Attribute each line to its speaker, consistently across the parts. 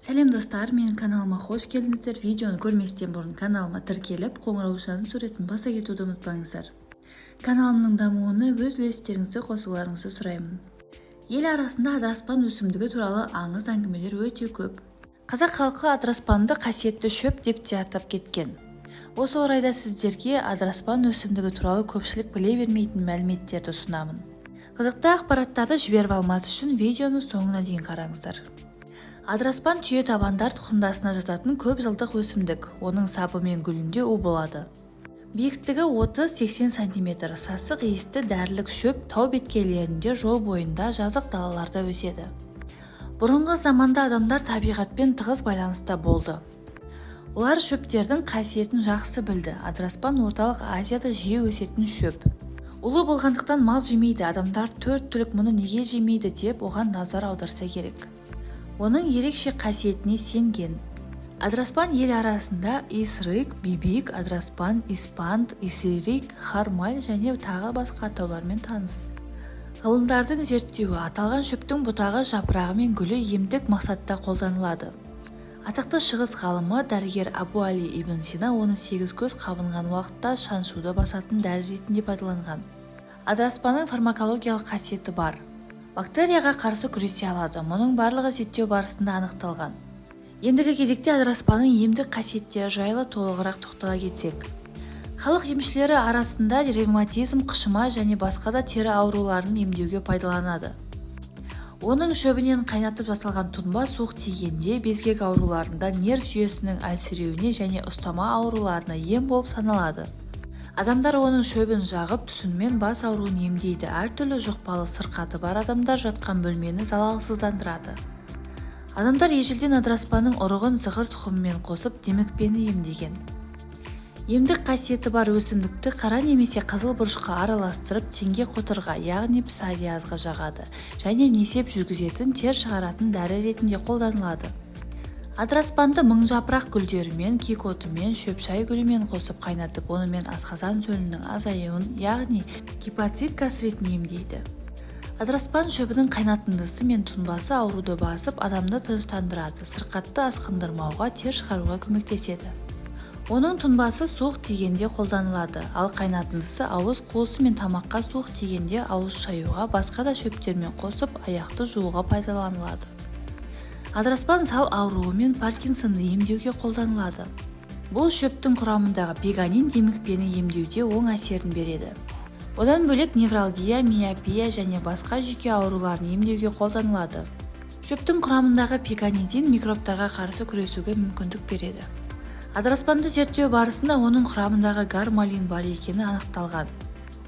Speaker 1: Сәлем достар, менің каналыма қош келдіңіздер. Видеоны көрместен бұрын каналыма тіркеліп, қоңыраушаның суретін баса кетуді ұмытпаңыздар. Каналымның дамуына өз үлестеріңізді қосуларыңызды сұраймын. Ел арасында адыраспан өсімдігі туралы аңыз әңгімелер өте көп. Қазақ халқы адыраспанды қасиетті шөп деп те атап кеткен. Осы орайда сіздерге адыраспан өсімдігі туралы көпшілік біле бермейтін мәліметтерді ұсынамын. Қызықты ақпараттарды жіберіп алмас үшін видеоны соңына дейін қараңыздар. Адыраспан түйе табандар тұқымдасына жататын көп жылдық өсімдік. Оның сабы мен гүлінде у болады. Биіктігі 30-80 см, сасық иісті дәрілік шөп тау беткейлерінде, жол бойында, жазық далаларда өседі. Бұрынғы заманда адамдар табиғатпен тығыз байланыста болды. Олар шөптердің қасиетін жақсы білді. Адыраспан орталық Азияда жиі өсетін шөп. Улы болғандықтан мал жемейді, адамдар 4 түлік мұны неге жемейді деп оған назар аударса керек. Оның ерекше қасиетіне сенген. Адыраспан ел арасында исрык, бибик, адыраспан, испанд, исирик, хармаль және тағы басқа атаулармен таныс. Ғылымдардың зерттеуі аталған шөптің бұтағы, жапырағы мен гүлі емдік мақсатта қолданылады. Атақты шығыс ғалымы дәрігер Абу Али ибн Сина оны 8 көз қабынған уақытта шаншуды басатын дәрі ретінде пайдаланған. Адыраспанның фармакологиялық қасиеті бар. Бактерияға қарсы күресе алады. Мұның барлығы зерттеу барысында анықталған. Ендігі кезекте адыраспанның емдік қасиеттері жайлы толығырақ тоқтала кетсек. Халық емшілері арасында ревматизм, қышыма және басқа да тері ауруларын емдеуге пайдаланады. Оның шөбінен қайнатып жасалған тұнба суық тигенде безгек ауруларында, нерв жүйесінің әлсіреуіне және ұстама ауруларына ем болып саналады. Адамдар оның шөбін жағып, түсінмен бас ауруын емдейді. Әртүрлі жұқпалы сырқаты бар адамдар жатқан бөлмені залалсыздандырады. Адамдар ежелден адыраспанның ұрығын зығыр тұқымымен қосып, демікпені емдеген. Емдік қасиеті бар өсімдікті қара немесе қызыл бұрышқа араластырып, теңге қотырға, яғни псориазға жағады және несеп жүргізетін, тер шығаратын дәрі ретінде қолданылады. Адыраспанды мыңжапырақ гүлдерімен, кикотымен, шөпшай гүлімен қосып қайнатып, онымен асқазан сөлінің азаюын, яғни гепатит гастритін емдейді. Адыраспан шөбінің қайнатындысы мен тұнбасы ауруды басып, адамды тыныштандырады, сырқатты асқындырмауға, тер шығаруға көмектеседі. Оның тұнбасы суық тигенде қолданылады, ал қайнатындысы ауыз қуысы мен тамаққа суық тигенде ауыз шаюға, басқа да шөптермен қосып, аяқты жууға пайдаланылады. Адыраспан сал ауруы мен Паркинсонды емдеуге қолданылады. Бұл шөптің құрамындағы пеганин демікпені емдеуде оң әсерін береді. Одан бөлек невралгия, миопия және басқа жүйке ауруларын емдеуге қолданылады. Шөптің құрамындағы пеганидин микробтарға қарсы күресуге мүмкіндік береді. Адыраспанды зерттеу барысында оның құрамындағы гармалин бар екені анықталған.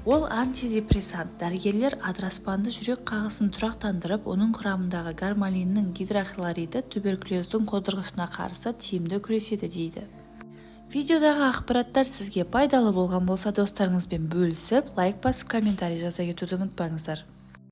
Speaker 1: Ол антидепрессант. Дәрігерлер адыраспанды жүрек қағысын тұрақтандырып, оның құрамындағы гармалиннің гидрохлориді туберкулездің қоздырғышына қарсы тиімді күреседі дейді. Видеодағы ақпараттар сізге пайдалы болған болса, достарыңызбен бөлісіп, лайк басып, комментарий жаза кетуді ұмытпаңыздар.